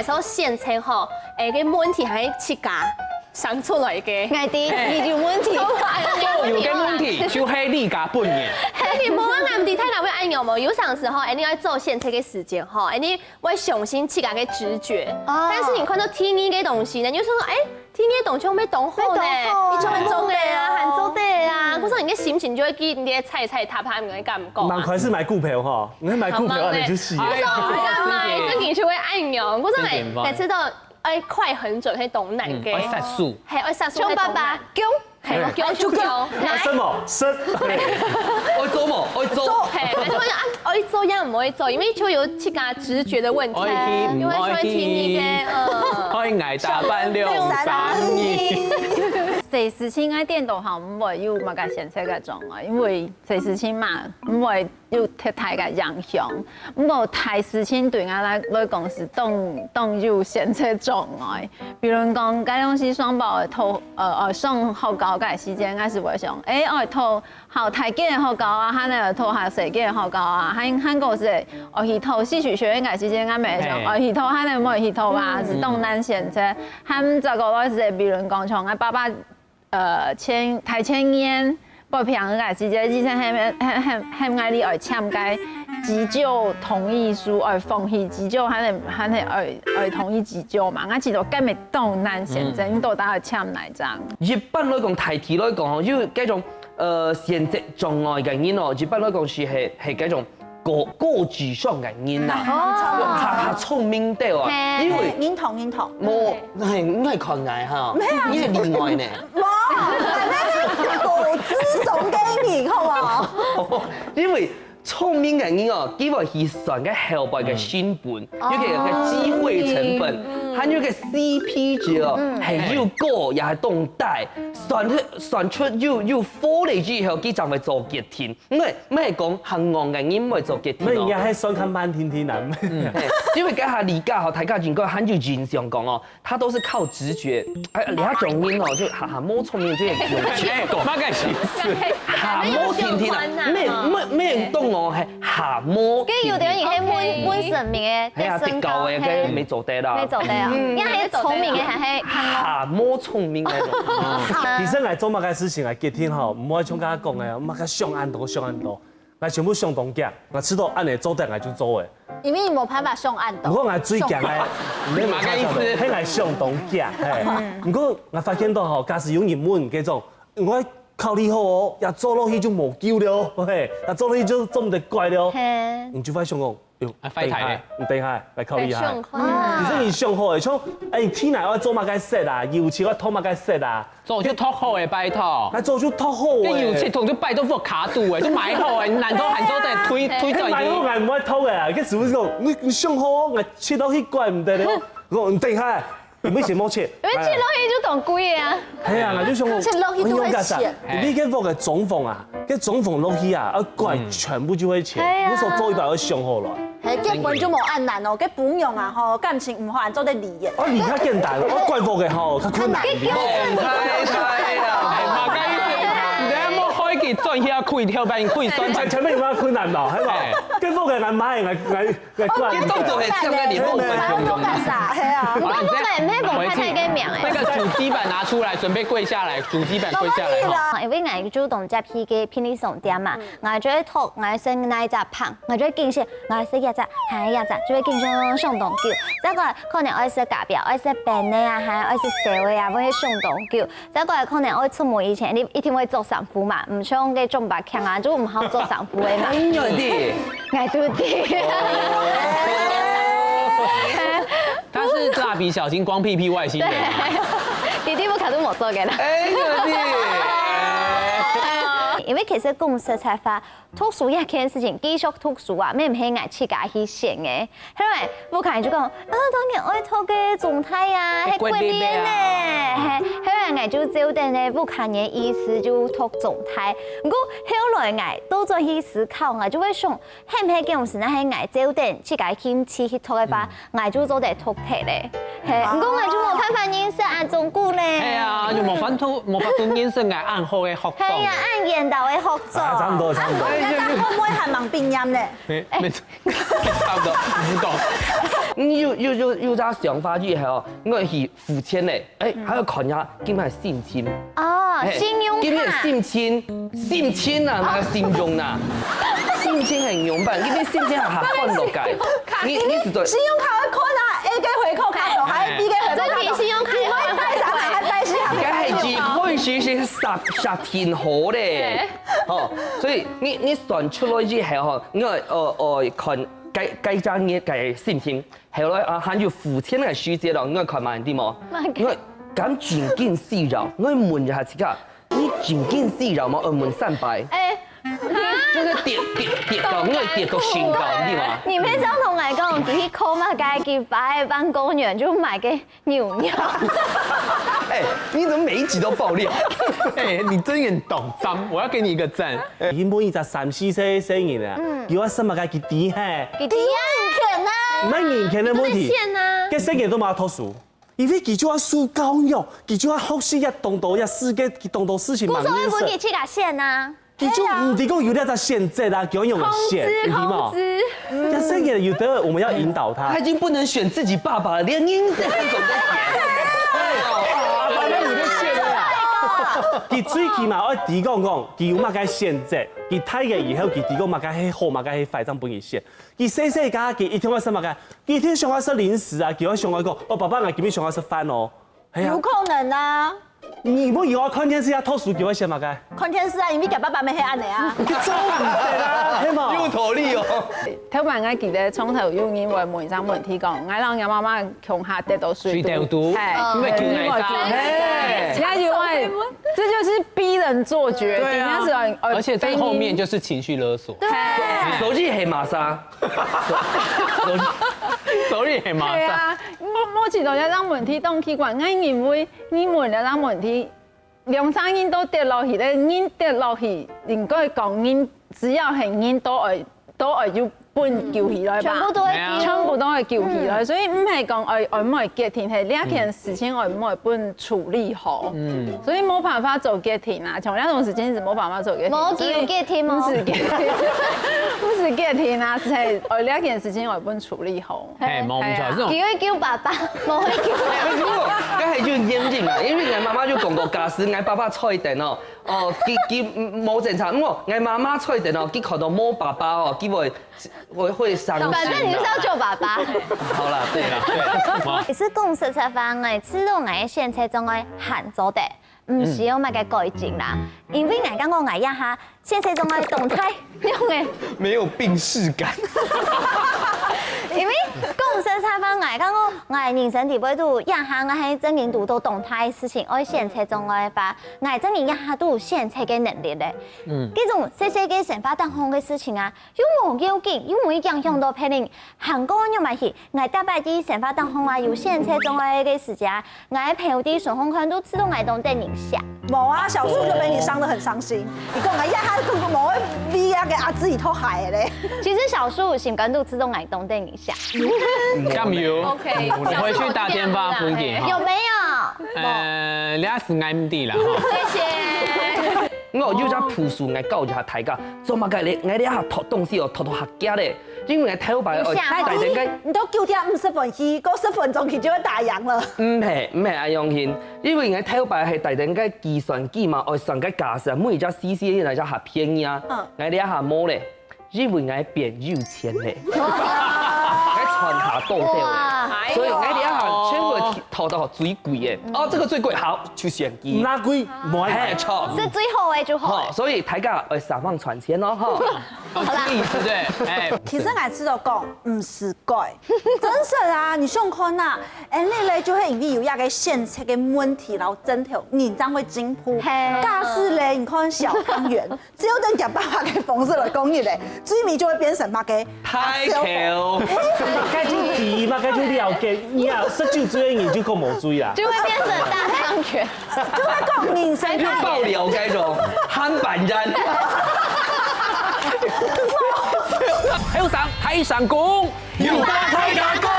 时候现车吼，个问题还七家生出来嘅。爱啲你有问题，有嘅问题就係你家本嘅。你无我男弟太难会按钮冇，有啥时候你要做现车嘅时间吼，你会相信七家嘅直觉。但是你看到天意嘅东西呢，你就说天意动向要动好呢，你就会做的啊，喊做的啊。我说你嘅心情就会记你嘅菜踏下面嘅感觉。蛮快是买股票哈，你买股票你就死。我说干嘛？这你就会按钮。我说每次都快很准，可以懂哪个？愛殺數，係愛殺數。叫爸爸叫。係叫就叫，什麼生？愛做冇？愛做。係，但是我講愛做也唔可以做，因為就有七個直覺的問題，因為所以聽你嘅，愛捱打扮632。第事情喺電腦行唔會有乜嘅先車嘅狀啊，因為第事情嘛唔會有太大嘅影響，不過大事情對我來講是當有先車狀嘅，比如講該東西雙保嘅上好高嘅時間，我是會想，我套好大件嘅好高啊，佢呢套下細件嘅好高啊，韓國是我去套戲曲學院嘅時間，我咪想我去套，佢呢冇去套啊，是當難先車，佢這個我是比如講從我爸爸。台青煙，不平嘅時節，之前係愛你愛簽個急救同意書，愛放棄急救，係愛同意急救嘛。我知道今日都難先生，到底係簽哪張？一般來講，大體來講，因為嗰種現職障礙嘅人哦，一般來講係嗰種高智商嘅人啊，較聰明啲啊，因為認同。我係困難嚇，你係例外呢。我自送給你，好唔好？因為聰明嘅人哦，基本係算嘅後輩嘅成本，尤其係機會成本，還有個 CP 值哦，係要高又係動大，算出要科利之後，佢就會做決定。咩講行行嘅人唔會做決定唔係，係算看慢天天啊。因為家下李家和台家警官，很就經常講哦，他都是靠直覺。你下種人哦，就下摸聰明，就係用直覺。乜嘅事？下摸天天啊！咩動哦，係下摸。跟住有啲人係本神明嘅，係啊，跌舊嘅，佢未做得啦。未做得啊！因為係聰明嘅，係下摸聰明嘅。其實我做乜嘅事情啊，決定吼，唔可以像家講嘅，唔可以上按多。我全部上當夾，我知道按嚟做得我就做嘅。因為你冇辦法上按到。不過我最強嘅，唔係馬嘅意思，係我上當夾。係。不過我發現到吼，假使有人問嗰種，我考慮好哦，也做落去就冇救了，嘿，也做落去就做唔得怪了。你就快上講。快睇咧，唔等下來考慮下。其實你上好嘅，像天來我做乜嘅色啊，油漆我拖乜嘅色啊，做就托好嘅拜託。我做就拖好嘅。跟油漆同就拜託副卡度嘅，就買好嘅，難拖閒做都係推進。買好我唔會偷嘅啊，跟師傅講，你上好，我切到去怪唔得了。我唔等下，有咩事冇切？因為切落去就當貴嘅啊。係啊，我就想講，切落去都會切。你嗰個嘅總縫啊，跟總縫落去啊，一怪全部就會切。我所做一百個上好啦。係結婚就冇按難哦，佢本用啊吼，感情唔好做得離嘅。我離較簡單，我怪貨嘅吼，較困難。係啊，馬家你有冇開機轉下開跳板開轉？前面有冇困難咯？係嘛？跟貨嘅人買我怪。啲動作係超過年6分鐘都幹啥？係啊。不過我哋咩講太太嘅名誒。那個主機板拿出來，準備跪下來，主機板跪下來。因為我主動接去嘅便利商店嘛，我就會托我先那一隻胖，我就會見先，我食一隻，係一隻，就會見上當叫。這個可能愛食咖啡，愛食餅的啊，係愛食社會啊，會上當叫。這個可能愛出門以前，你一定會做丈夫嘛，唔想嘅中白強啊，就唔好做丈夫嘅嘛。咁樣啲，愛多啲。他是蠟筆小新光屁屁外星人。弟弟不可都冇做嘅啦。因為其實公司才發讀書一件事情，繼續讀書啊，咩唔係挨自家去選嘅。因為不可能就講當然愛讀嘅狀態啊，係貴啲咧，因為挨就照定咧，不可能嘅意思就讀狀態。不過後來挨都再去思考，挨就會想，係唔係件事咧係挨照定自家堅持去讀嘅話，挨就做得讀題咧。係，不過挨就冇辦法認識啊，中古咧。係啊，就冇法度認識挨按好嘅學習。係啊，按研究嘅學習。差唔多，差唔多。可唔可以係盲變音咧？差唔多，唔講。你有咋想法就係哦，我係付錢咧，還要看下今日性侵。哦，信用今日卡。性侵啊，那個信用啊，性侵很勇辦，因為性侵係換落計。你是對。信用卡的款啊，A 嘅回扣卡仲係 B 嘅回扣卡，真係信用卡你可以帶上來，還帶先行。梗係只可以是實天好咧，哦，所以你算出來之後，我看該張嘢嘅性侵，後來啊，還有付錢嘅時節咯，我看慢啲冇，我咁盡見細擾，我問一下自己，你盡見細擾嗎？我問300。就是跌到，我跌到宣告，你嘛？你平常同我講，佢去 call 嘛，街叫擺喺辦公園就買個牛尿。哎，你怎麼每一集都爆料？哎，你真很懂心，我要給你一個讚。原本伊才3、4歲生人啊，叫我什麼個去抵嘿，佢啲人啊，唔係年輕的問題，線啊，佢生人都冇讀書，因為佢就要受教育，佢就要學習一動到一世界，佢動到事情慢故慢所以佢去甲線啊。佢就唔係講有那個限制啦，叫用的限，你睇嘛？那生人有的我們要引導他他。已經不能選自己爸爸了，連英子都懂得佢最起碼要提講，佢有乜嘅限制，佢睇嘅以後佢提講乜嘅好，乜嘅壞，咁本佢寫。佢細家佢一天我食乜嘅，佢一天上我食零食啊，叫我上我講，我爸爸我今日上我食飯哦。有可能啊，你唔好以為我看電視啊，拖數叫我寫乜嘅？看電視啊，因為佢爸爸咪係安尼啊。佢做唔得啦，係嘛？有道理哦。頭晚我記得從頭有人會問上問題講，我讓我媽媽窮下跌到水毒，係，因為叫奶渣。其他以外，這就是逼人做決定，對啊那時候而且在後面就是情緒勒索。手機係瑪莎，手機係瑪莎。係啊，我知道有張問題當機關，我認為你問有張問題，兩三人都跌落去咧，人跌落去，應該講人只要係人都會要搬救起來吧，全部都會全部都會救起來，所以唔係講我唔會決定係呢一件事情我唔會搬處理好，所以冇辦法做決定啊，從那種事情是冇辦法做決定，冇叫決定不冇。是決定，不是決定啊，係我呢一件事情我搬處理好，哎，冇錯，這種佢會叫爸爸，冇會叫。剛才就嚴正啊，因為我媽媽就講過，假使我爸爸錯一點哦，佢冇正常，我媽媽錯一點哦，佢看到冇爸爸哦，佢會傷心。反正你就是要救爸爸。好啦，對啦，其實講實在話，我知道我嘅現在仲係行咗的，唔需要乜嘅改進啦。因為我講我捱一下，現在仲係動態用嘅。沒有病識感。因為講實在話，我人生地位都一下我喺真人度到動態嘅事情，我現在仲係話，我真人一下都有現在嘅能力咧。呢種細細嘅想法當空嘅事情啊，又冇要緊，又冇影響到別人。韓國又咪係，我大把啲想法當空啊，有現在仲係嘅時間，我朋友啲順風看都知道我當真人想。冇啊，小樹就俾你傷得很傷心。你講我一下都冇逼啊，給阿自己拖鞋咧。其實小樹心感都知道我當真人想。醬油。 OK，你回去打電話分給有沒有？你是 MD 啦，謝謝。我要只樸素，我教一下大家，做乜嘅你一下讀東西哦，讀客家咧，因為我睇白哦，大陣間。你都叫他50分去，90分鐘佢就會打烊了。唔係阿楊軒，因為我睇白係大陣間計算機嘛，我上個架勢，每一隻 CC 嚟只下便宜啊，我哋一下摸咧，因為我變有錢咧，我穿下多啲，所以我哋一下全部投到最貴嘅，哦，這個最貴，好，就選機，那貴冇係錯，是最好嘅就好好，所以大家3萬傳錢咯，哈。這個意思對，哎，其實我知道講唔是改，真實啊！你想看啊，你咧就係因為有一個現實嘅問題，然後整條人將會進步。假使咧，你看小湯圓，只要等夾爸爸嘅方式來講嘢咧，最尾就會變成乜嘅？太巧，該就提嘛，該就了解，你啊，19歲你就講冇追啦。就會變成大湯圓。就會講人生就爆料嗰種憨板人。還有上台上工，要打開架工。